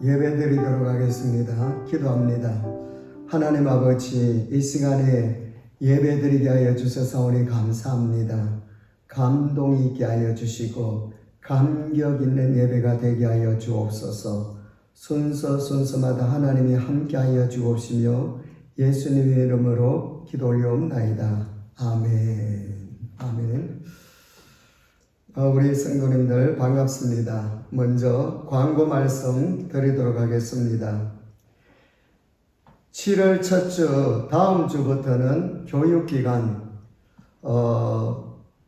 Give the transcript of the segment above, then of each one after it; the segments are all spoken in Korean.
예배드리도록 하겠습니다. 기도합니다. 하나님 아버지, 이 시간에 예배드리게 하여 주셔서 감사합니다. 감동 있게 하여 주시고 감격 있는 예배가 되게 하여 주옵소서. 순서마다 하나님이 함께 하여 주옵시며 예수님의 이름으로 기도 올려옵나이다. 아멘. 아멘. 우리 성도님들 반갑습니다. 먼저 광고 말씀 드리도록 하겠습니다. 7월 첫 주 다음 주부터는 교육기간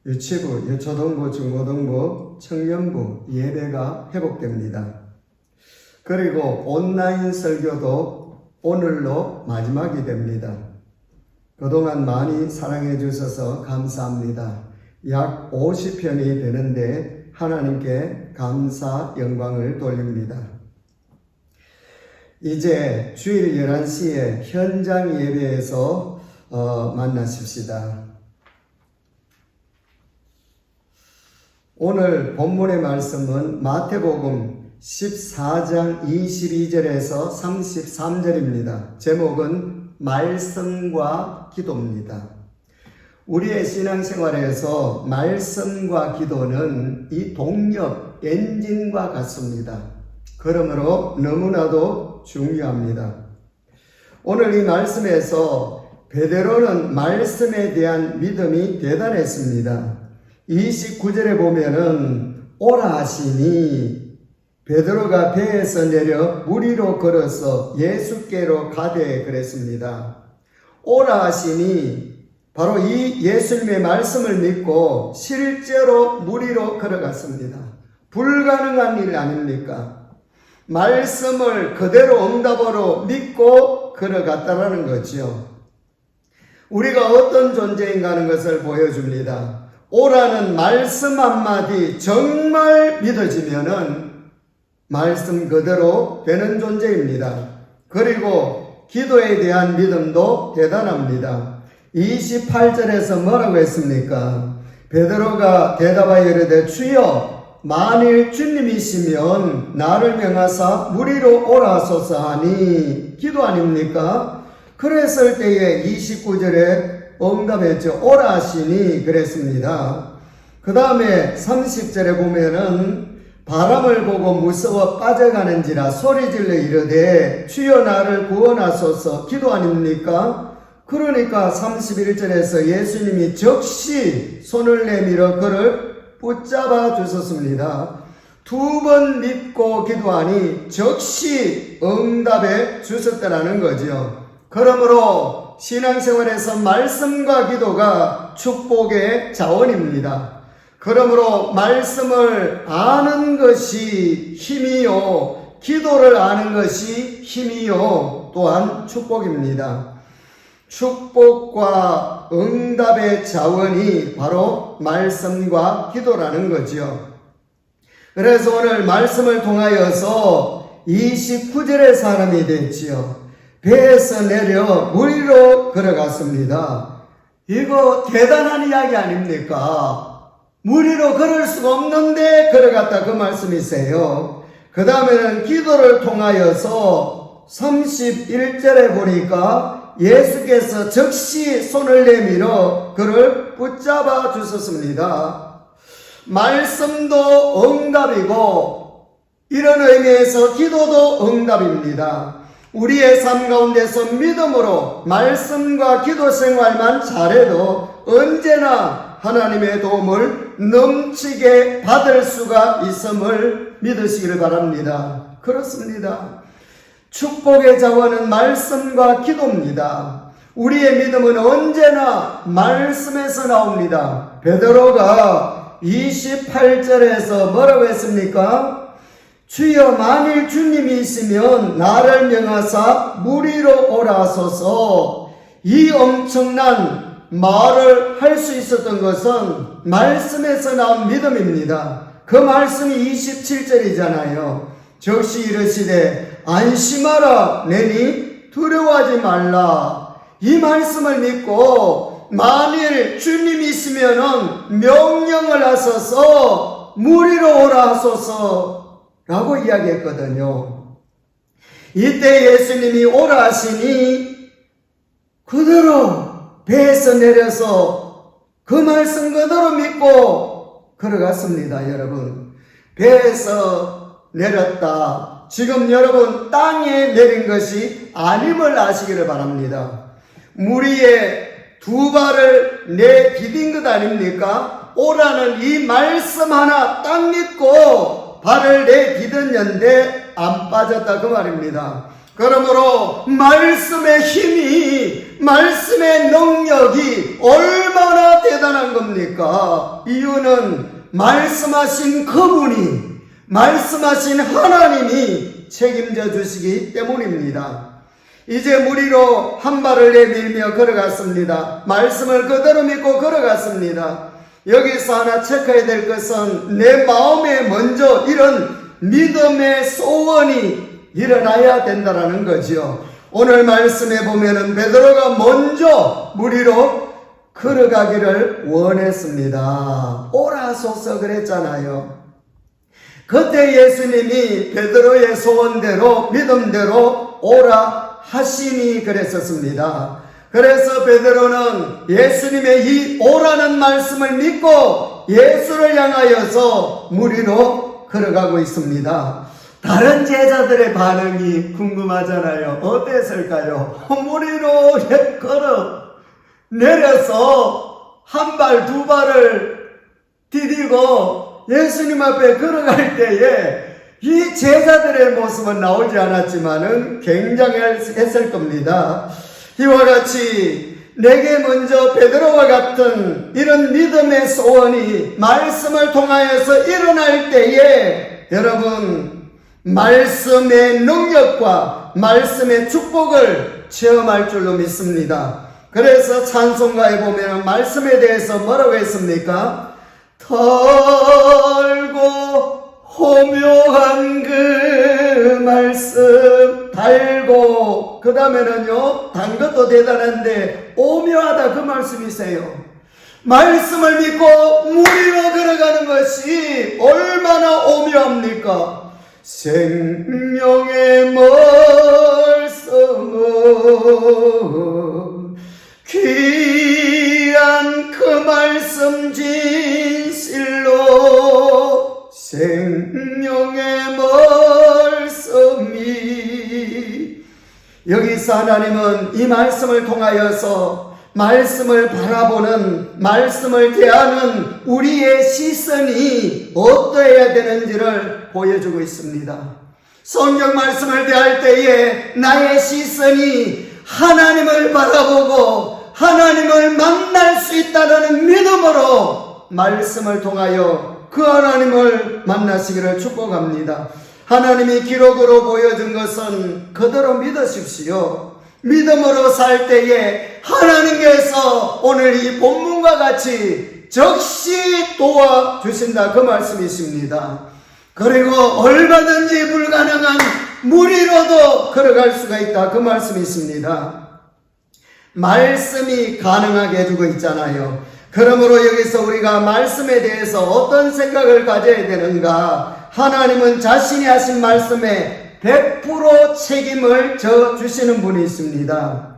유치부, 유초등부, 중고등부, 청년부 예배가 회복됩니다. 그리고 온라인 설교도 오늘로 마지막이 됩니다. 그동안 많이 사랑해 주셔서 감사합니다. 약 50편이 되는데 하나님께 감사 영광을 돌립니다. 이제 주일 11시에 현장 예배에서 만나십시다. 오늘 본문의 말씀은 마태복음 14장 22절에서 33절입니다. 제목은 말씀과 기도입니다. 우리의 신앙생활에서 말씀과 기도는 이 동력, 엔진과 같습니다. 그러므로 너무나도 중요합니다. 오늘 이 말씀에서 베드로는 말씀에 대한 믿음이 대단했습니다. 29절에 보면은 오라 하시니 베드로가 배에서 내려 물 위로 걸어서 예수께로 가되 그랬습니다. 오라 하시니 바로 이 예수님의 말씀을 믿고 실제로 물 위로 걸어갔습니다. 불가능한 일 아닙니까? 말씀을 그대로 응답으로 믿고 걸어갔다라는 거죠. 우리가 어떤 존재인가 하는 것을 보여줍니다. 오라는 말씀 한마디 정말 믿어지면은 말씀 그대로 되는 존재입니다. 그리고 기도에 대한 믿음도 대단합니다. 28절에서 뭐라고 했습니까? 베드로가 대답하여 이르되 주여 만일 주님이시면 나를 명하사 물 위로 오라 하소서 하니 기도 아닙니까? 그랬을 때에 29절에 응답했죠. 오라 하시니 그랬습니다. 그 다음에 30절에 보면은 바람을 보고 무서워 빠져가는지라 소리질러 이르되 주여 나를 구원하소서 기도 아닙니까? 그러니까 31절에서 예수님이 즉시 손을 내밀어 그를 붙잡아 주셨습니다. 2번 믿고 기도하니 즉시 응답해 주셨다는 거죠. 그러므로 신앙생활에서 말씀과 기도가 축복의 자원입니다. 그러므로 말씀을 아는 것이 힘이요, 기도를 아는 것이 힘이요, 또한 축복입니다. 축복과 응답의 자원이 바로 말씀과 기도라는 거죠. 그래서 오늘 말씀을 통하여서 29절의 사람이 됐지요. 배에서 내려 물 위로 걸어갔습니다. 이거 대단한 이야기 아닙니까? 물 위로 걸을 수가 없는데 걸어갔다 그 말씀이세요. 그 다음에는 기도를 통하여서 31절에 보니까 예수께서 즉시 손을 내밀어 그를 붙잡아 주셨습니다. 말씀도 응답이고 이런 의미에서 기도도 응답입니다. 우리의 삶 가운데서 믿음으로 말씀과 기도 생활만 잘해도 언제나 하나님의 도움을 넘치게 받을 수가 있음을 믿으시기를 바랍니다. 그렇습니다. 축복의 자원은 말씀과 기도입니다. 우리의 믿음은 언제나 말씀에서 나옵니다. 베드로가 28절에서 뭐라고 했습니까? 주여 만일 주님이시면 나를 명하사 물 위로 오라 하소서. 이 엄청난 말을 할 수 있었던 것은 말씀에서 나온 믿음입니다. 그 말씀이 27절이잖아요. 즉시 이르시되 안심하라 내니 두려워하지 말라. 이 말씀을 믿고 만일 주님이시면은 명령을 하소서 물 위로 오라 하소서 라고 이야기했거든요. 이때 예수님이 오라 하시니 그대로 배에서 내려서 그 말씀 그대로 믿고 걸어갔습니다. 여러분, 배에서 내렸다. 지금 여러분 땅에 내린 것이 아님을 아시기를 바랍니다. 물 위에 두 발을 내디딘 것 아닙니까? 오라는 이 말씀 하나 딱 믿고 발을 내디뎠는데 안 빠졌다 그 말입니다. 그러므로 말씀의 힘이, 말씀의 능력이 얼마나 대단한 겁니까? 이유는 말씀하신 그분이, 말씀하신 하나님이 책임져 주시기 때문입니다. 이제 물 위로 한 발을 내밀며 걸어갔습니다. 말씀을 그대로 믿고 걸어갔습니다. 여기서 하나 체크해야 될 것은 내 마음에 먼저 이런 믿음의 소원이 일어나야 된다라는 거죠. 오늘 말씀에 보면은 베드로가 먼저 물 위로 걸어가기를 원했습니다. 오라소서 그랬잖아요. 그때 예수님이 베드로의 소원대로, 믿음대로 오라 하시니 그랬었습니다. 그래서 베드로는 예수님의 이 오라는 말씀을 믿고 예수를 향하여서 물 위로 걸어가고 있습니다. 다른 제자들의 반응이 궁금하잖아요. 어땠을까요? 물 위로 걸어 내려서 한 발, 두 발을 디디고 예수님 앞에 걸어갈 때에 이 제자들의 모습은 나오지 않았지만은 굉장했을 겁니다. 이와 같이 내게 먼저 베드로와 같은 이런 믿음의 소원이 말씀을 통하여서 일어날 때에 여러분 말씀의 능력과 말씀의 축복을 체험할 줄로 믿습니다. 그래서 찬송가에 보면 말씀에 대해서 뭐라고 했습니까? 털고 호묘한 그 말씀 달고 그 다음에는요 단 것도 대단한데 오묘하다 그 말씀이세요. 말씀을 믿고 물 위로 걸어가는 것이 얼마나 오묘합니까? 생명의 말씀은 귀한 그 말씀 진실로 생명의 말씀이 여기서 하나님은 이 말씀을 통하여서 말씀을 바라보는 말씀을 대하는 우리의 시선이 어떠해야 되는지를 보여주고 있습니다. 성경 말씀을 대할 때에 나의 시선이 하나님을 바라보고 하나님을 만날 수 있다는 믿음으로 말씀을 통하여 그 하나님을 만나시기를 축복합니다. 하나님이 기록으로 보여준 것은 그대로 믿으십시오. 믿음으로 살 때에 하나님께서 오늘 이 본문과 같이 적시 도와주신다 그 말씀이십니다. 그리고 얼마든지 불가능한 물 위로도 걸어갈 수가 있다 그 말씀이십니다. 말씀이 가능하게 해주고 있잖아요. 그러므로 여기서 우리가 말씀에 대해서 어떤 생각을 가져야 되는가? 하나님은 자신이 하신 말씀에 100% 책임을 져 주시는 분이 있습니다.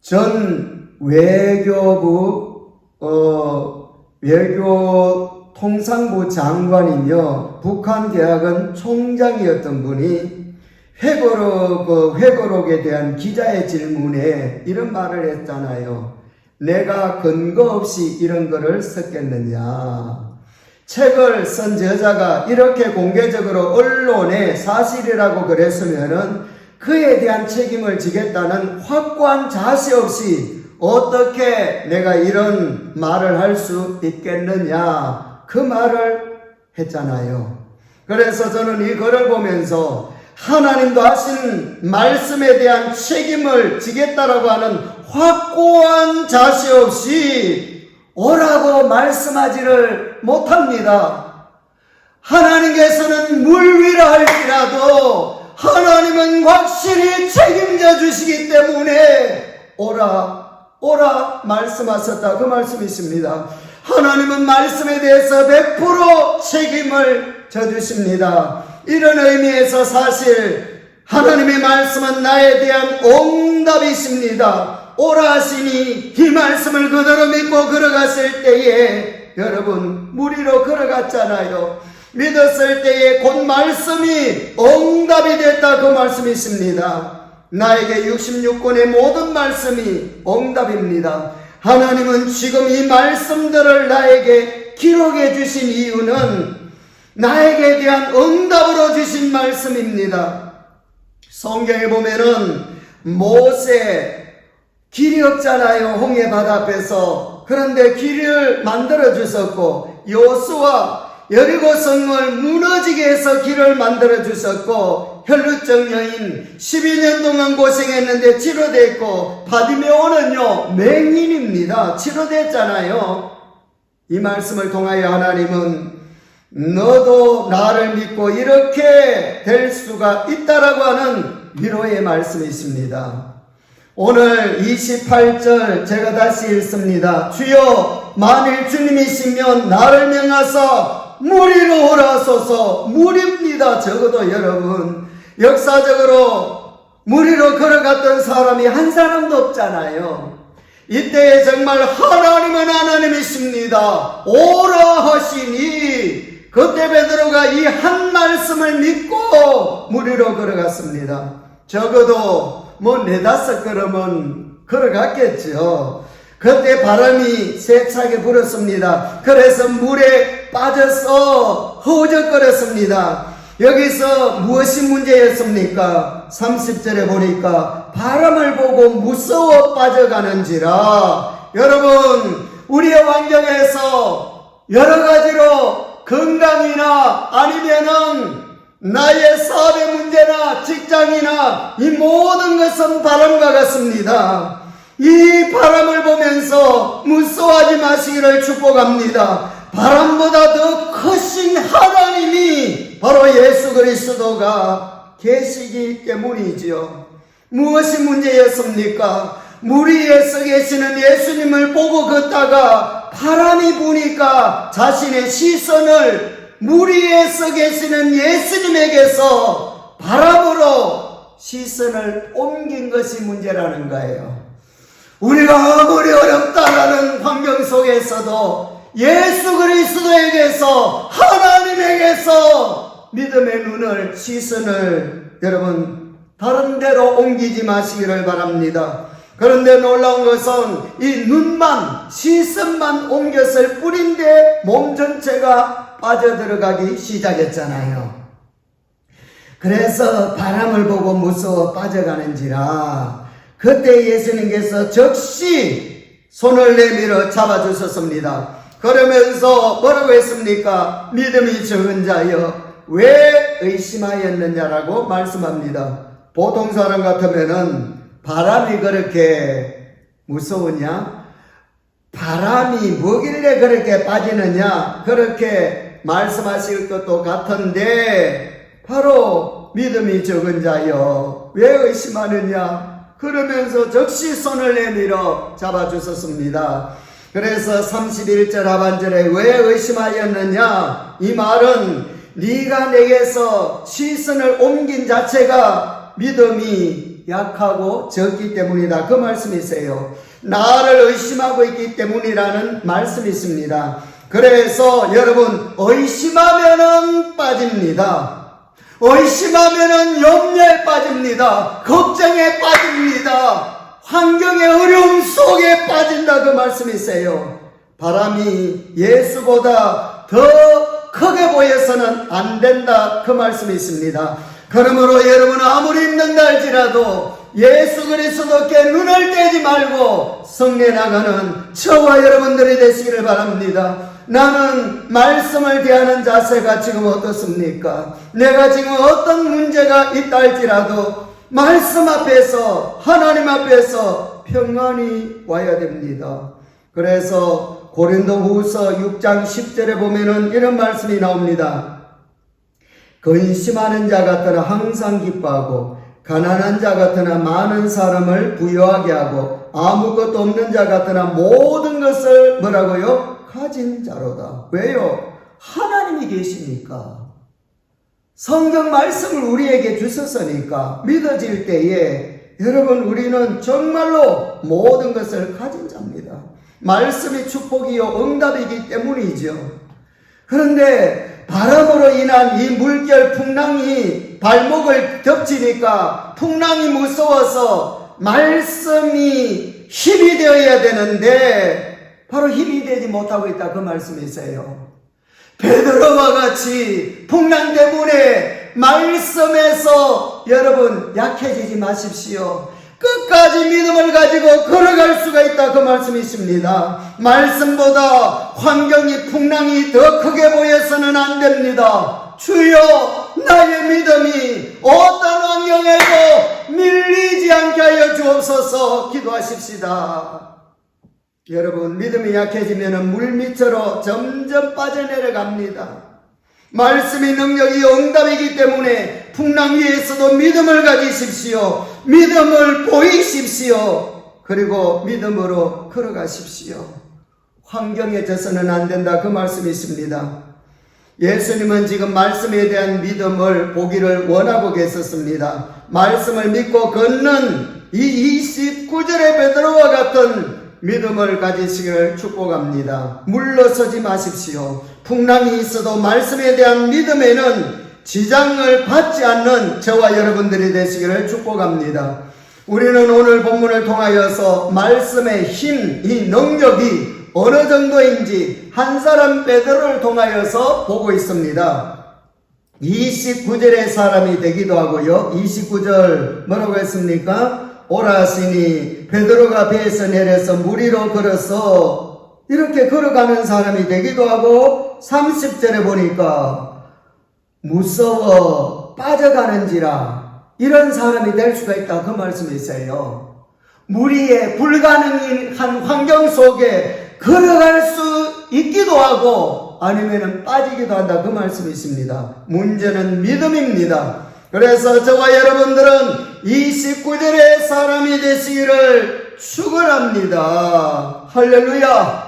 전 외교통상부 장관이며 북한 대학원 총장이었던 분이 회고록에 대한 기자의 질문에 이런 말을 했잖아요. 내가 근거 없이 이런 거를 썼겠느냐. 책을 쓴 저자가 이렇게 공개적으로 언론에 사실이라고 그랬으면은 그에 대한 책임을 지겠다는 확고한 자세 없이 어떻게 내가 이런 말을 할 수 있겠느냐. 그 말을 했잖아요. 그래서 저는 이 글을 보면서 하나님도 하신 말씀에 대한 책임을 지겠다라고 하는 확고한 자세 없이 오라고 말씀하지를 못합니다. 하나님께서는 물 위라 할지라도 하나님은 확실히 책임져 주시기 때문에 오라 말씀하셨다 그 말씀이십니다. 하나님은 말씀에 대해서 100% 책임을 져주십니다. 이런 의미에서 사실 하나님의 말씀은 나에 대한 응답이십니다. 오라 하시니 이 말씀을 그대로 믿고 걸어갔을 때에 여러분 무리로 걸어갔잖아요. 믿었을 때에 곧 말씀이 응답이 됐다, 그 말씀이십니다. 나에게 66권의 모든 말씀이 응답입니다. 하나님은 지금 이 말씀들을 나에게 기록해 주신 이유는 나에게 대한 응답으로 주신 말씀입니다. 성경에 보면은 모세 길이 없잖아요. 홍해 바다 앞에서. 그런데 길을 만들어 주셨고, 여호수아 여리고 성을 무너지게 해서 길을 만들어 주셨고, 혈루증 여인 12년 동안 고생했는데 치료됐고, 바디메오는요 맹인입니다. 치료됐잖아요. 이 말씀을 통하여 하나님은 너도 나를 믿고 이렇게 될 수가 있다라고 하는 위로의 말씀이십니다. 오늘 28절 제가 다시 읽습니다. 주여 만일 주님이시면 나를 명하사 무리로 오라소서. 무리입니다. 적어도 여러분 역사적으로 무리로 걸어갔던 사람이 한 사람도 없잖아요. 이때에 정말 하나님은 하나님이십니다. 오라 하시니 그때 베드로가 이 한 말씀을 믿고 무리로 걸어갔습니다. 적어도 뭐 4-5걸음은 걸어갔겠죠. 그때 바람이 세차게 불었습니다. 그래서 물에 빠져서 허우적거렸습니다. 여기서 무엇이 문제였습니까? 30절에 보니까 바람을 보고 무서워 빠져가는지라. 여러분 우리의 환경에서 여러 가지로 건강이나 아니면은 나의 사업의 문제나 직장이나 이 모든 것은 바람과 같습니다. 이 바람을 보면서 무서워하지 마시기를 축복합니다. 바람보다 더 크신 하나님이 바로 예수 그리스도가 계시기 때문이지요. 무엇이 문제였습니까? 물 위에 서 계시는 예수님을 보고 걷다가 바람이 부니까 자신의 시선을 물 위에 서 계시는 예수님에게서 바람으로 시선을 옮긴 것이 문제라는 거예요. 우리가 아무리 어렵다라는 환경 속에서도 예수 그리스도에게서, 하나님에게서 믿음의 눈을, 시선을 여러분 다른 데로 옮기지 마시기를 바랍니다. 그런데 놀라운 것은 이 눈만, 시선만 옮겼을 뿐인데 몸 전체가 빠져들어가기 시작했잖아요. 그래서 바람을 보고 무서워 빠져가는지라 그때 예수님께서 즉시 손을 내밀어 잡아주셨습니다. 그러면서 뭐라고 했습니까? 믿음이 적은 자여 왜 의심하였느냐라고 말씀합니다. 보통 사람 같으면은 바람이 그렇게 무서우냐? 바람이 뭐길래 그렇게 빠지느냐? 그렇게 말씀하실 것도 같은데 바로 믿음이 적은 자여 왜 의심하느냐? 그러면서 즉시 손을 내밀어 잡아주셨습니다. 그래서 31절 하반절에 왜 의심하였느냐? 이 말은 네가 내게서 시선을 옮긴 자체가 믿음이 약하고 적기 때문이다, 그 말씀이세요. 나를 의심하고 있기 때문이라는 말씀이 있습니다. 그래서 여러분 의심하면은 빠집니다. 의심하면은 염려에 빠집니다. 걱정에 빠집니다. 환경의 어려움 속에 빠진다, 그 말씀이세요. 바람이 예수보다 더 크게 보여서는 안 된다, 그 말씀이 있습니다. 그러므로 여러분 아무리 힘든다 할지라도 예수 그리스도께 눈을 떼지 말고 성례 나가는 저와 여러분들이 되시기를 바랍니다. 나는 말씀을 대하는 자세가 지금 어떻습니까? 내가 지금 어떤 문제가 있다 할지라도 말씀 앞에서, 하나님 앞에서 평안이 와야 됩니다. 그래서 고린도후서 6장 10절에 보면은 이런 말씀이 나옵니다. 근심하는 자 같으나 항상 기뻐하고 가난한 자 같으나 많은 사람을 부유하게 하고 아무것도 없는 자 같으나 모든 것을 뭐라고요? 가진 자로다. 왜요? 하나님이 계시니까. 성경 말씀을 우리에게 주셨으니까 믿어질 때에 여러분 우리는 정말로 모든 것을 가진 자입니다. 말씀이 축복이요 응답이기 때문이죠. 그런데 바람으로 인한 이 물결 풍랑이 발목을 덮치니까 풍랑이 무서워서 말씀이 힘이 되어야 되는데 바로 힘이 되지 못하고 있다 그 말씀이세요. 베드로와 같이 풍랑 때문에 말씀에서 여러분 약해지지 마십시오. 끝까지 믿음을 가지고 걸어갈 수가 있다 그 말씀이십니다. 말씀보다 환경이 풍랑이 더 크게 보여서는 안 됩니다. 주여 나의 믿음이 어떤 환경에도 밀리지 않게 하여 주옵소서. 기도하십시다. 여러분 믿음이 약해지면 물밑으로 점점 빠져내려갑니다. 말씀이 능력이 응답이기 때문에 풍랑 위에서도 믿음을 가지십시오. 믿음을 보이십시오. 그리고 믿음으로 걸어가십시오. 환경에 져서는 안 된다 그 말씀이십니다. 예수님은 지금 말씀에 대한 믿음을 보기를 원하고 계셨습니다. 말씀을 믿고 걷는 이 29절의 베드로와 같은 믿음을 가지시기를 축복합니다. 물러서지 마십시오. 풍랑이 있어도 말씀에 대한 믿음에는 지장을 받지 않는 저와 여러분들이 되시기를 축복합니다. 우리는 오늘 본문을 통하여서 말씀의 힘, 이 능력이 어느 정도인지 한 사람 베드로를 통하여서 보고 있습니다. 29절의 사람이 되기도 하고요. 29절 뭐라고 했습니까? 오라 하시니 베드로가 배에서 내려서 물 위로 걸어서 이렇게 걸어가는 사람이 되기도 하고 30절에 보니까 무서워 빠져가는지라 이런 사람이 될 수가 있다 그 말씀이세요. 물 위에 불가능한 환경 속에 걸어갈 수 있기도 하고 아니면 빠지기도 한다 그 말씀이십니다. 문제는 믿음입니다. 그래서 저와 여러분들은 29절의 사람이 되시기를 축원합니다. 할렐루야.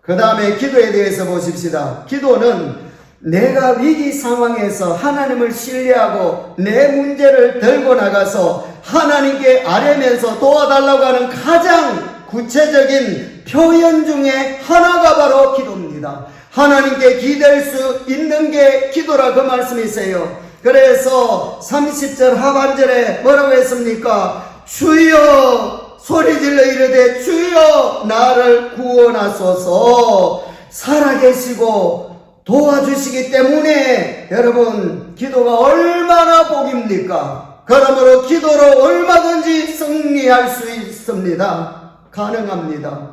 그 다음에 기도에 대해서 보십시다. 기도는 내가 위기 상황에서 하나님을 신뢰하고 내 문제를 들고 나가서 하나님께 아뢰면서 도와달라고 하는 가장 구체적인 표현 중에 하나가 바로 기도입니다. 하나님께 기댈 수 있는 게 기도라 그 말씀이세요. 그래서 30절 하반절에 뭐라고 했습니까? 주여 소리질러 이르되 주여 나를 구원하소서. 살아계시고 도와주시기 때문에 여러분 기도가 얼마나 복입니까? 그러므로 기도로 얼마든지 승리할 수 있습니다. 가능합니다.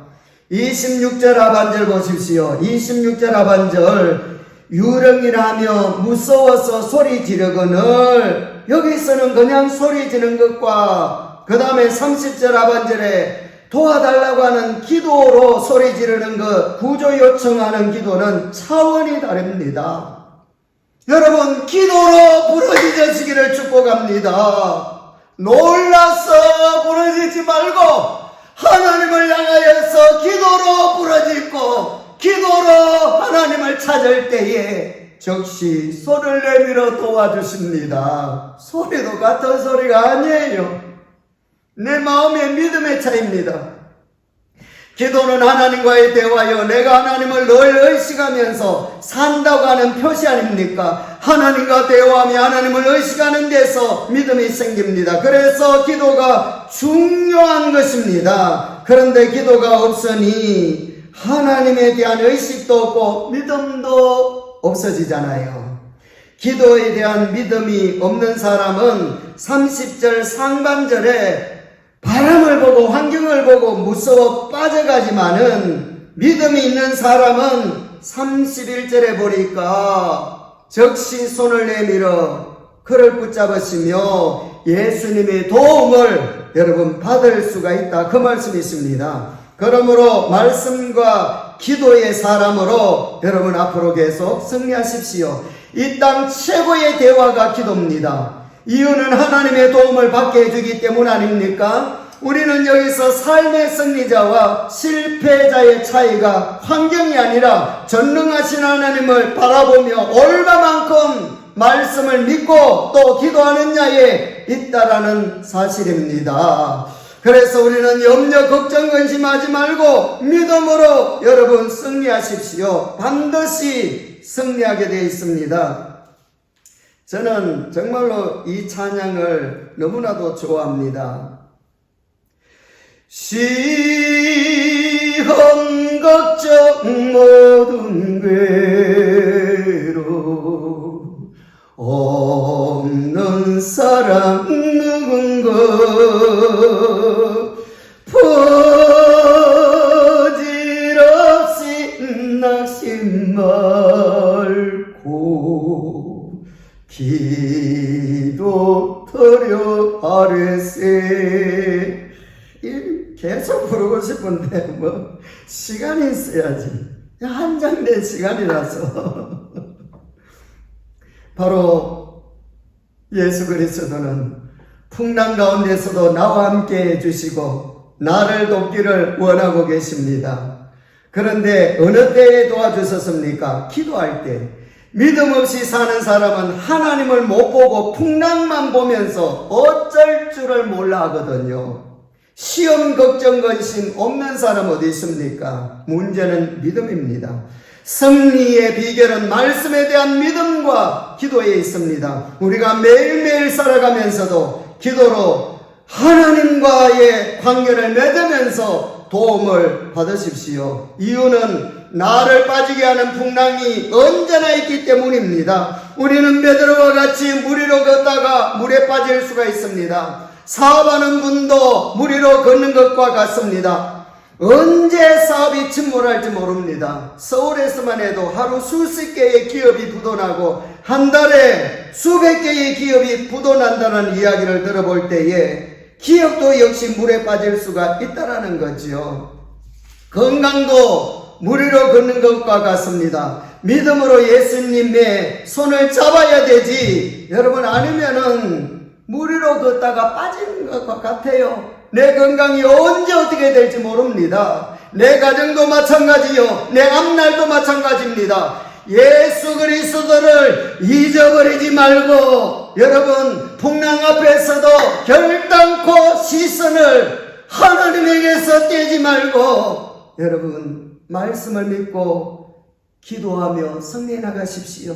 26절 하반절 보십시오. 26절 하반절 유령이라 하며 무서워서 소리 지르거늘 여기서는 그냥 소리 지르는 것과 그 다음에 30절 하반절에 도와달라고 하는 기도로 소리 지르는 것 구조 요청하는 기도는 차원이 다릅니다. 여러분 기도로 부르짖으시기를 축복합니다. 놀라서 부르짖지 말고 하나님을 향하여서 기도로 부르짖고 기도로 하나님을 찾을 때에 즉시 손을 내밀어 도와주십니다. 소리도 같은 소리가 아니에요. 내 마음의 믿음의 차이입니다. 기도는 하나님과의 대화요. 내가 하나님을 늘 의식하면서 산다고 하는 표시 아닙니까? 하나님과 대화하며 하나님을 의식하는 데서 믿음이 생깁니다. 그래서 기도가 중요한 것입니다. 그런데 기도가 없으니 하나님에 대한 의식도 없고 믿음도 없어지잖아요. 기도에 대한 믿음이 없는 사람은 30절 상반절에 바람을 보고 환경을 보고 무서워 빠져가지만은 믿음이 있는 사람은 31절에 보니까 즉시 손을 내밀어 그를 붙잡으시며 예수님의 도움을 여러분 받을 수가 있다 그 말씀이십니다. 그러므로 말씀과 기도의 사람으로 여러분 앞으로 계속 승리하십시오. 이 땅 최고의 대화가 기도입니다. 이유는 하나님의 도움을 받게 해주기 때문 아닙니까? 우리는 여기서 삶의 승리자와 실패자의 차이가 환경이 아니라 전능하신 하나님을 바라보며 얼마만큼 말씀을 믿고 또 기도하느냐에 있다라는 사실입니다. 그래서 우리는 염려, 걱정, 근심하지 말고 믿음으로 여러분 승리하십시오. 반드시 승리하게 되어 있습니다. 저는 정말로 이 찬양을 너무나도 좋아합니다. 시험 걱정 모든 괴로 없는 사람 누군가 포질없이 낙심 말고 기도드려 아뢰세. 계속 부르고 싶은데 뭐 시간이 있어야지. 한정된 시간이라서. 바로 예수 그리스도는 풍랑 가운데서도 나와 함께 해주시고 나를 돕기를 원하고 계십니다. 그런데 어느 때에 도와주셨습니까? 기도할 때. 믿음 없이 사는 사람은 하나님을 못 보고 풍랑만 보면서 어쩔 줄을 몰라 하거든요. 시험, 걱정, 근심 없는 사람 어디 있습니까? 문제는 믿음입니다. 승리의 비결은 말씀에 대한 믿음과 기도에 있습니다. 우리가 매일매일 살아가면서도 기도로 하나님과의 관계를 맺으면서 도움을 받으십시오. 이유는 나를 빠지게 하는 풍랑이 언제나 있기 때문입니다. 우리는 베드로와 같이 물 위로 걷다가 물에 빠질 수가 있습니다. 사업하는 분도 물 위로 걷는 것과 같습니다. 언제 사업이 침몰할지 모릅니다. 서울에서만 해도 하루 수십 개의 기업이 부도나고 한 달에 수백 개의 기업이 부도난다는 이야기를 들어볼 때에 기업도 역시 물에 빠질 수가 있다라는 거지요. 건강도 물 위로 걷는 것과 같습니다. 믿음으로 예수님의 손을 잡아야 되지, 여러분 아니면은 물 위로 걷다가 빠지는 것과 같아요. 내 건강이 언제 어떻게 될지 모릅니다. 내 가정도 마찬가지요. 내 앞날도 마찬가지입니다. 예수 그리스도를 잊어버리지 말고 여러분 풍랑 앞에서도 결단코 시선을 하나님에게서 떼지 말고 여러분 말씀을 믿고 기도하며 승리해 나가십시오.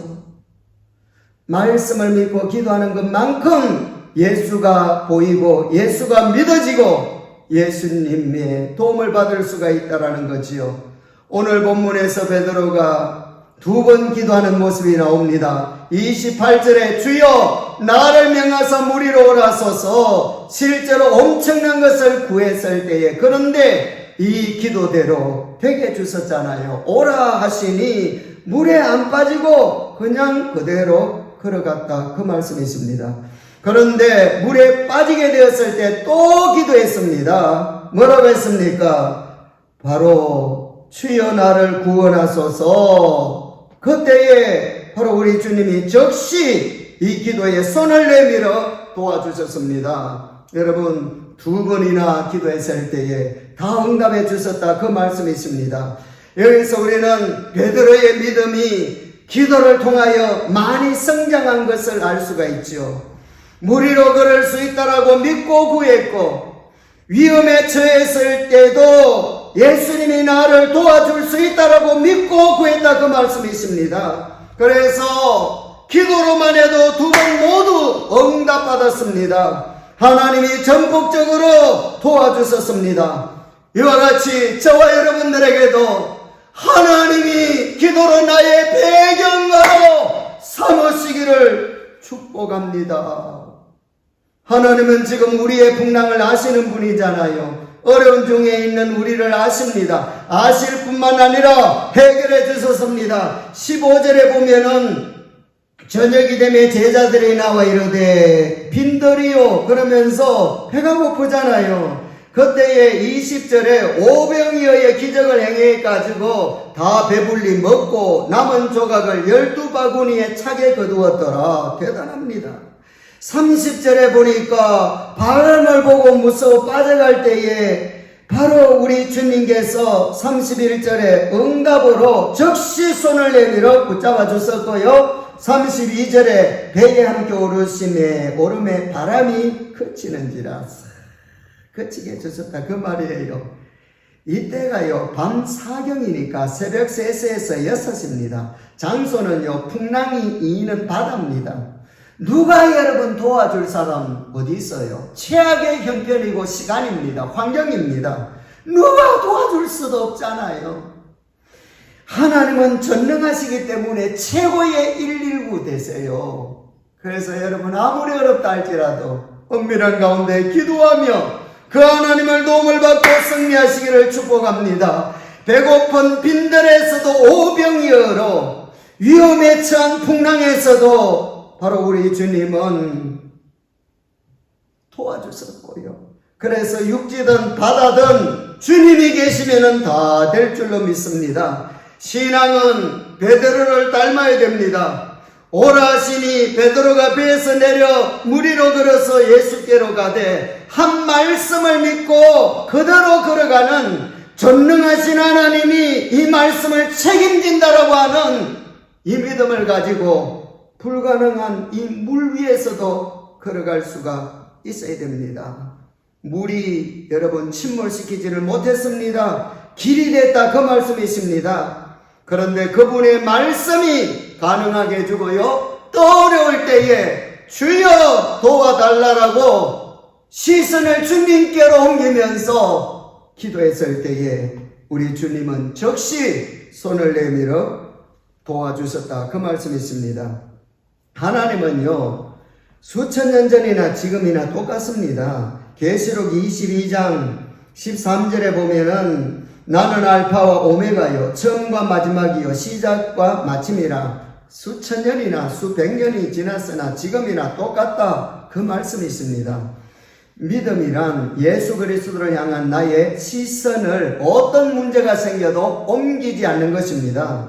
말씀을 믿고 기도하는 것만큼 예수가 보이고 예수가 믿어지고 예수님의 도움을 받을 수가 있다라는 거지요. 오늘 본문에서 베드로가 두 번 기도하는 모습이 나옵니다. 28절에 주여 나를 명하사 물 위로 오라소서. 실제로 엄청난 것을 구했을 때에, 그런데 이 기도대로 되게 해주셨잖아요. 오라 하시니 물에 안 빠지고 그냥 그대로 걸어갔다, 그 말씀이십니다. 그런데 물에 빠지게 되었을 때 또 기도했습니다. 뭐라고 했습니까? 바로 주여 나를 구원하소서. 그때에 바로 우리 주님이 즉시 이 기도에 손을 내밀어 도와주셨습니다. 여러분 두 번이나 기도했을 때에 다 응답해 주셨다, 그 말씀이십니다. 여기서 우리는 베드로의 믿음이 기도를 통하여 많이 성장한 것을 알 수가 있죠. 물 위로 걸을 수 있다라고 믿고 구했고, 위험에 처했을 때도 예수님이 나를 도와줄 수 있다라고 믿고 구했다, 그 말씀이십니다. 그래서 기도로만 해도 두 번 모두 응답받았습니다. 하나님이 전폭적으로 도와주셨습니다. 이와 같이 저와 여러분들에게도 하나님이 기도로 나의 배경가로 삼으시기를 축복합니다. 하나님은 지금 우리의 풍랑을 아시는 분이잖아요. 어려운 중에 있는 우리를 아십니다. 아실 뿐만 아니라 해결해 주셨습니다. 15절에 보면은 저녁이 되면 제자들이 나와 이르되 빈들이요 그러면서 배가 고프잖아요. 그때에 20절에 오병이어의 기적을 행해 가지고 다 배불리 먹고 남은 조각을 12바구니에 차게 거두었더라. 대단합니다. 30절에 보니까 바람을 보고 무서워 빠져갈 때에 바로 우리 주님께서 31절에 응답으로 즉시 손을 내밀어 붙잡아 주셨고요. 32절에 배에 함께 오르심에 오름에 바람이 그치는지라 그치게 해주셨다 그 말이에요. 이때가요 밤 4경이니까 새벽 3시에서 6시입니다. 장소는요 풍랑이 이는 바다입니다. 누가 여러분 도와줄 사람 어디 있어요? 최악의 형편이고 시간입니다. 환경입니다. 누가 도와줄 수도 없잖아요. 하나님은 전능하시기 때문에 최고의 119 되세요. 그래서 여러분 아무리 어렵다 할지라도 엄밀한 가운데 기도하며 그 하나님을 도움을 받고 승리하시기를 축복합니다. 배고픈 빈들에서도 오병이어로 위험에 처한 풍랑에서도 바로 우리 주님은 도와주셨고요. 그래서 육지든 바다든 주님이 계시면 다 될 줄로 믿습니다. 신앙은 베드로를 닮아야 됩니다. 오라 하시니 베드로가 배에서 내려 물 위로 걸어서 예수께로 가되 한 말씀을 믿고 그대로 걸어가는 전능하신 하나님이 이 말씀을 책임진다라고 하는 이 믿음을 가지고 불가능한 이 물 위에서도 걸어갈 수가 있어야 됩니다. 물이 여러분 침몰시키지를 못했습니다. 길이 됐다 그 말씀이십니다. 그런데 그분의 말씀이 가능하게 해주고요. 또 어려울 때에 주여 도와달라라고 시선을 주님께로 옮기면서 기도했을 때에 우리 주님은 즉시 손을 내밀어 도와주셨다 그 말씀이십니다. 하나님은요 수천 년 전이나 지금이나 똑같습니다. 계시록 22장 13절에 보면은 나는 알파와 오메가요 처음과 마지막이요 시작과 마침이라. 수천 년이나 수백 년이 지났으나 지금이나 똑같다 그 말씀이 있습니다. 믿음이란 예수 그리스도를 향한 나의 시선을 어떤 문제가 생겨도 옮기지 않는 것입니다.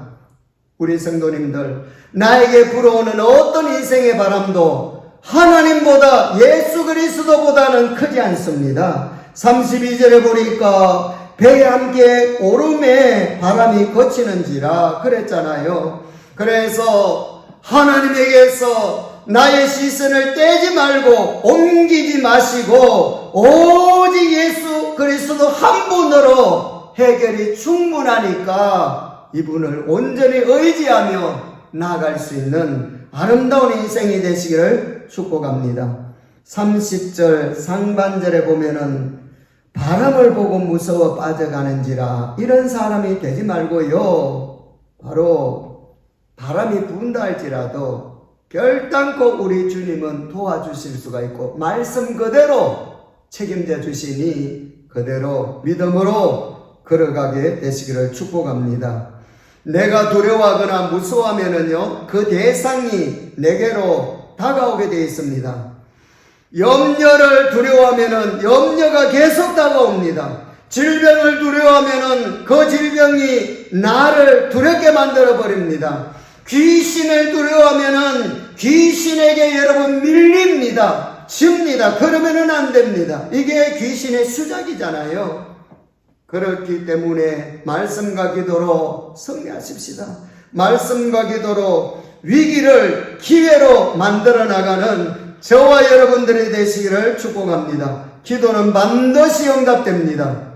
우리 성도님들, 나에게 불어오는 어떤 인생의 바람도 하나님보다 예수 그리스도보다는 크지 않습니다. 32절에 보니까 배에 함께 오름에 바람이 거치는지라 그랬잖아요. 그래서 하나님에게서 나의 시선을 떼지 말고 옮기지 마시고 오직 예수 그리스도 한 분으로 해결이 충분하니까 이분을 온전히 의지하며 나아갈 수 있는 아름다운 인생이 되시기를 축복합니다. 30절 상반절에 보면은 바람을 보고 무서워 빠져가는지라 이런 사람이 되지 말고요. 바로 바람이 분다 할지라도 결단코 우리 주님은 도와주실 수가 있고 말씀 그대로 책임져 주시니 그대로 믿음으로 걸어가게 되시기를 축복합니다. 내가 두려워하거나 무서워하면은요 그 대상이 내게로 다가오게 되어 있습니다. 염려를 두려워하면은 염려가 계속 다가옵니다. 질병을 두려워하면은 그 질병이 나를 두렵게 만들어 버립니다. 귀신을 두려워하면은 귀신에게 여러분 밀립니다. 집니다. 그러면은 안 됩니다. 이게 귀신의 수작이잖아요. 그렇기 때문에 말씀과 기도로 승리하십시다. 말씀과 기도로 위기를 기회로 만들어 나가는 저와 여러분들이 되시기를 축복합니다. 기도는 반드시 응답됩니다.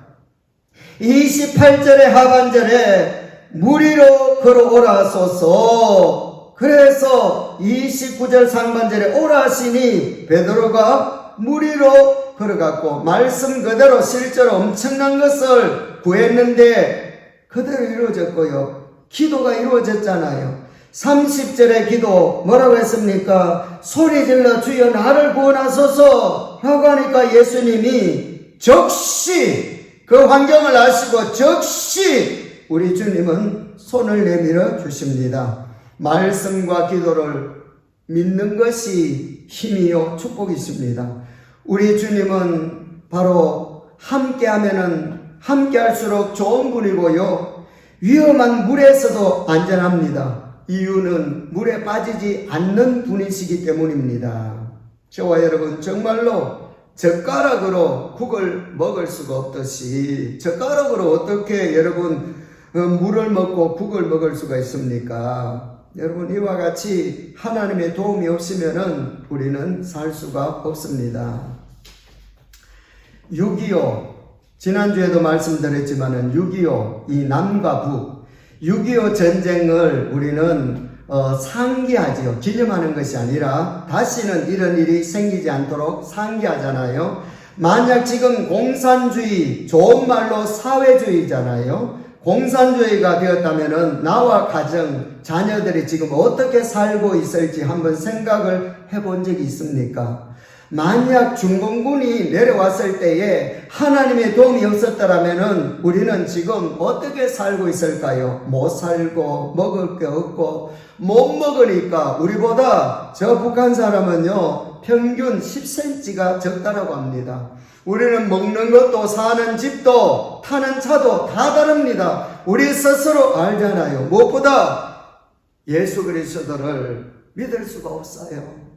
28절의 하반절에 물 위로 걸어오라소서. 그래서 29절 상반절에 오라 하시니 베드로가 물 위로 걸어갔고 말씀 그대로 실제로 엄청난 것을 구했는데 그대로 이루어졌고요. 기도가 이루어졌잖아요. 30절의 기도 뭐라고 했습니까? 소리질러 주여 나를 구원하소서 하고 하니까 예수님이 즉시 그 환경을 아시고 즉시 우리 주님은 손을 내밀어 주십니다. 말씀과 기도를 믿는 것이 힘이요 축복이십니다. 우리 주님은 바로 함께하면은 함께할수록 좋은 분이고요. 위험한 물에서도 안전합니다. 이유는 물에 빠지지 않는 분이시기 때문입니다. 저와 여러분 정말로 젓가락으로 국을 먹을 수가 없듯이 젓가락으로 어떻게 여러분 물을 먹고 국을 먹을 수가 있습니까? 여러분 이와 같이 하나님의 도움이 없으면은 우리는 살 수가 없습니다. 6.25 지난주에도 말씀드렸지만은 6.25 이 남과 북 6.25 전쟁을 우리는 상기하지요. 기념하는 것이 아니라 다시는 이런 일이 생기지 않도록 상기하잖아요. 만약 지금 공산주의, 좋은 말로 사회주의잖아요. 공산주의가 되었다면은 나와 가정, 자녀들이 지금 어떻게 살고 있을지 한번 생각을 해본 적이 있습니까? 만약 중공군이 내려왔을 때에 하나님의 도움이 없었더라면은 우리는 지금 어떻게 살고 있을까요? 못 살고 먹을 게 없고 못 먹으니까 우리보다 저 북한 사람은요 평균 10cm가 적다라고 합니다. 우리는 먹는 것도 사는 집도 타는 차도 다 다릅니다. 우리 스스로 알잖아요. 무엇보다 예수 그리스도를 믿을 수가 없어요.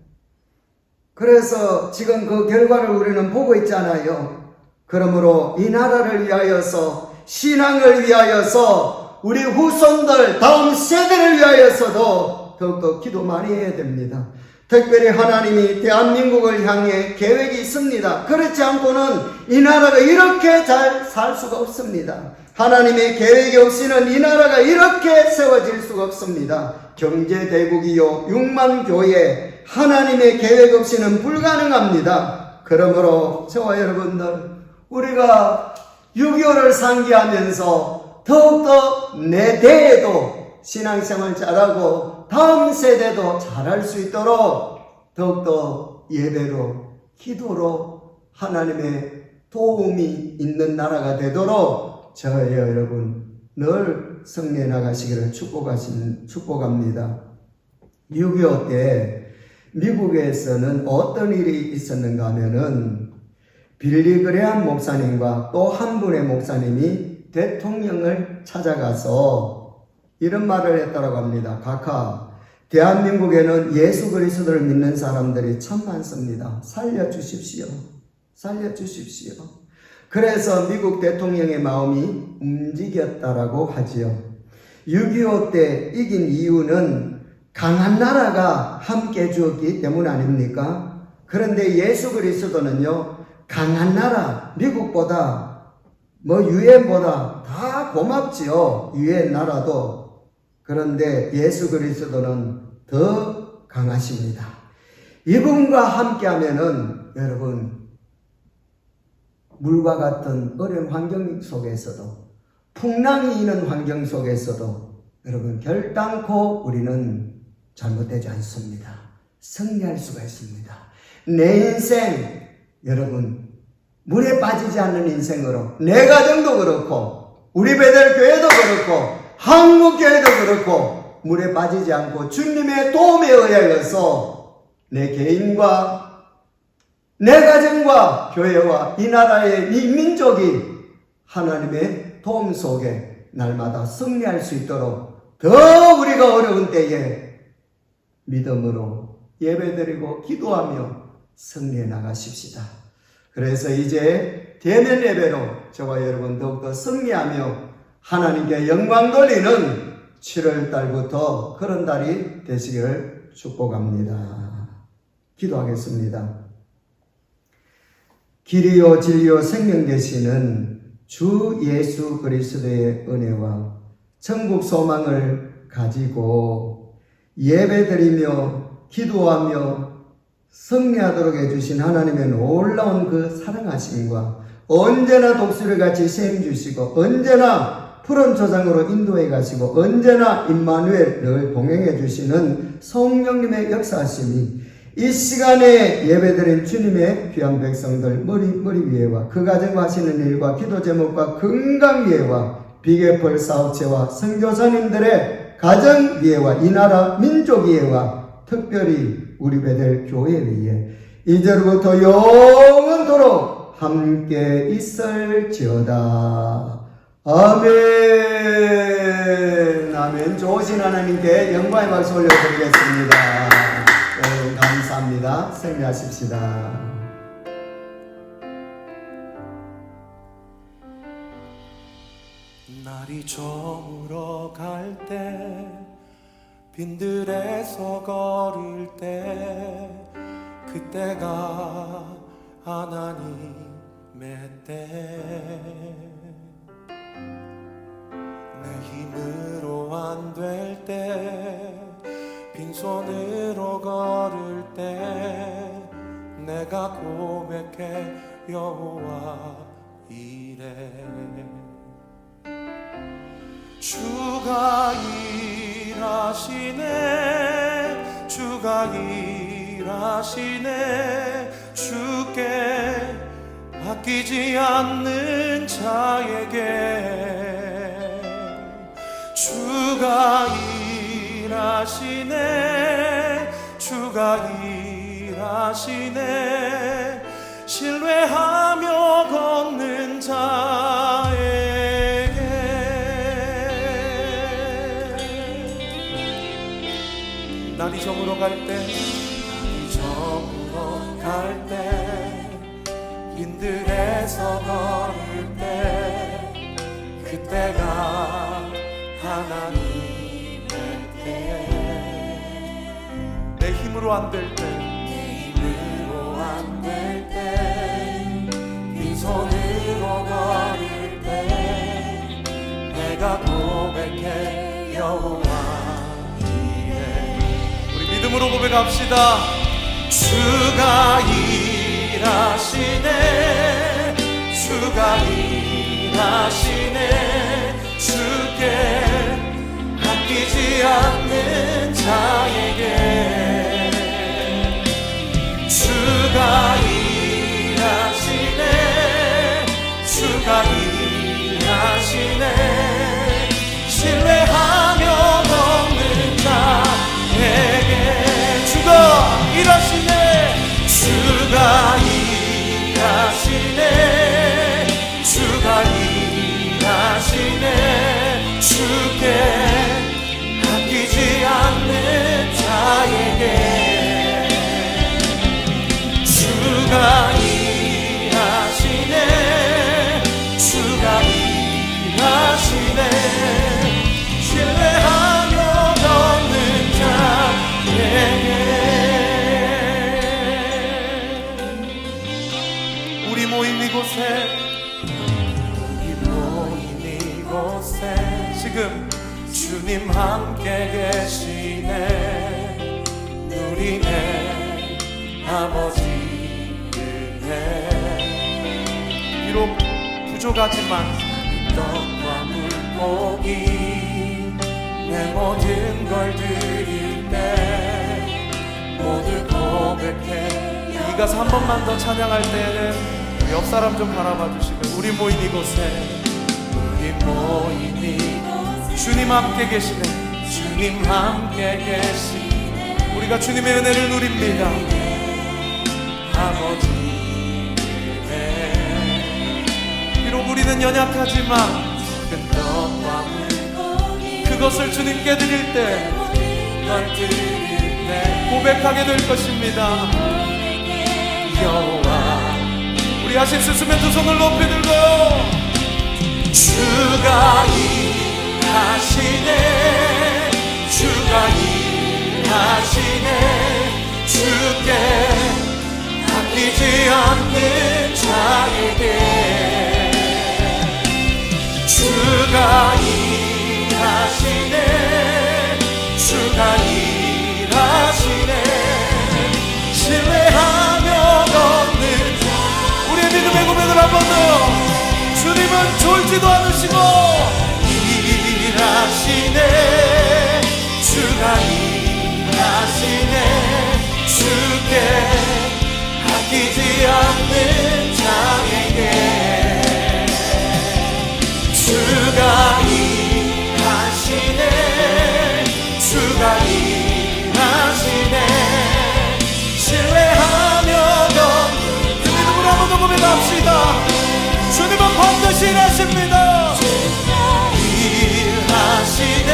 그래서 지금 그 결과를 우리는 보고 있잖아요. 그러므로 이 나라를 위하여서 신앙을 위하여서 우리 후손들 다음 세대를 위하여서도 더욱더 기도 많이 해야 됩니다. 특별히 하나님이 대한민국을 향해 계획이 있습니다. 그렇지 않고는 이 나라가 이렇게 잘 살 수가 없습니다. 하나님의 계획이 없이는 이 나라가 이렇게 세워질 수가 없습니다. 경제대국이요 6만 교회 하나님의 계획 없이는 불가능합니다. 그러므로 저와 여러분들 우리가 6.25를 상기하면서 더욱더 내 대에도 신앙생활 잘하고 다음 세대도 잘할 수 있도록 더욱더 예배로 기도로 하나님의 도움이 있는 나라가 되도록 저의 여러분 늘 승리해 나가시기를 축복합니다. 6.25 때 미국에서는 어떤 일이 있었는가 하면은 빌리 그레함 목사님과 또 한 분의 목사님이 대통령을 찾아가서 이런 말을 했다고 합니다. 각하, 대한민국에는 예수 그리스도를 믿는 사람들이 참 많습니다. 살려주십시오. 살려주십시오. 그래서 미국 대통령의 마음이 움직였다라고 하지요. 6.25 때 이긴 이유는 강한 나라가 함께 해주었기 때문 아닙니까? 그런데 예수 그리스도는요, 강한 나라, 미국보다, 유엔보다 다 고맙지요. 유엔 나라도. 그런데 예수 그리스도는 더 강하십니다. 이분과 함께 하면은, 여러분, 물과 같은 어려운 환경 속에서도, 풍랑이 있는 환경 속에서도, 여러분, 결단코 우리는 잘못되지 않습니다. 승리할 수가 있습니다. 내 인생, 여러분, 물에 빠지지 않는 인생으로, 내 가정도 그렇고, 우리 베델교회도 그렇고, 한국교회도 그렇고, 물에 빠지지 않고 주님의 도움에 의하여서 내 개인과 내 가정과 교회와 이 나라의 이 민족이 하나님의 도움 속에 날마다 승리할 수 있도록 더 우리가 어려운 때에 믿음으로 예배드리고 기도하며 승리해 나가십시다. 그래서 이제 대면 예배로 저와 여러분 더욱더 승리하며 하나님께 영광 돌리는 7월 달부터 그런 달이 되시기를 축복합니다. 기도하겠습니다. 길이요 진리요 생명 되시는 주 예수 그리스도의 은혜와 천국 소망을 가지고 예배드리며 기도하며 승리하도록 해주신 하나님의 놀라운 그 사랑하심과 언제나 독수리 같이 셈 주시고 언제나 푸른 초장으로 인도해 가시고 언제나 임마누엘 늘 동행해 주시는 성령님의 역사하심이 이 시간에 예배드린 주님의 귀한 백성들 머리 위에와 그 가정과 하시는 일과 기도 제목과 건강 위에와 비계펄 사업체와 선교사님들의 가정 위에와 이 나라 민족 위에와 특별히 우리 베델 교회 위에 이제로부터 영원토록 함께 있을지어다. 아멘. 아멘. 좋으신 하나님께 영광의 박수 올려드리겠습니다. 감사합니다. 승리하십시다. 날이 저물어 갈 때 빈들에서 걸을 때 그때가 하나님의 때 내 힘으로 안 될 때 빈손으로 걸을 때 내가 고백해 여호와 이래 주가 일하시네 주가 일하시네 주께 아끼지 않는 자에게 주가 일하시네 주가 일하시네 신뢰하며 걷는 자에게 날이 저물어 갈 때 날이 저물어 갈 때 빈들에서 걸을 때 그때가 하나님의 때 내 힘으로 안 될 때 내 힘으로 안 될 때 빈손으로 걸을 때 내가 고백해 여호와 이래 우리 믿음으로 고백합시다 주가 일하시네 주가 일하시네 주께 아끼지 않는 자에게 주가 일하시네 주가 일하시네 신뢰하며 걷는 자에게 주가 일하시네 주가 일하시네 주가 일하시네 주께 아끼지 않는 자에게 주가 일하시네 주가 일하시네 신뢰하며 걷는 자에게 우리 모임 이곳에 지금 주님 함께 계시네 누리네 아버지 은혜 비록 부족하지만 떡과 물고기 내 모든 걸 드릴 때 모두 고백해 이 가사 한 번만 더 찬양할 때는 옆 사람 좀 바라봐 주시고 우리 모인 이곳에 우리 모인 이곳에 주님 함께 계시네 주님 함께 계시네 우리가 주님의 은혜를 누립니다 아버지 은혜 비록 우리는 연약하지만 큰 떡과 물고기 그것을 주님께 드릴 때 널 드릴 때 고백하게 될 것입니다 여호와 우리 하신 스스면 두 손을 높이 들고 주가 일하시네 주가 일하시네 주께 아끼지 않는 자에게 주가 일하시네 주가 일하시네 신뢰하며 걷는 자 우리의 믿음의 고백을 한 번 더 주님은 졸지도 않으시고 일하시네 주가 일하시네 주께 아끼지 않는 자에게 주가 일하시네 주가 일하시네 신뢰하며 걷는 그 믿음으로 한 번 더 고백합시다 주님은 반드시 일하십니다 일하시네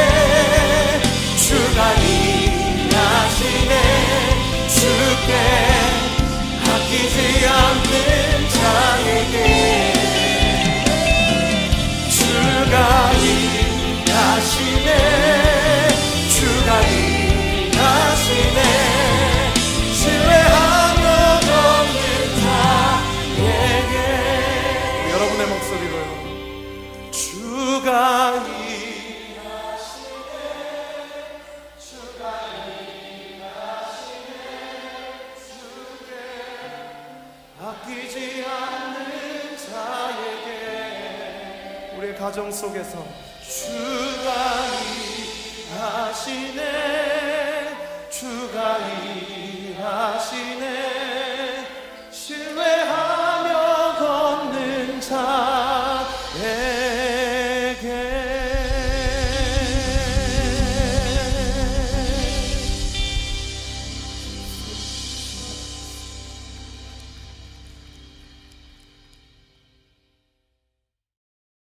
주가 일하시네 가정 속에서 주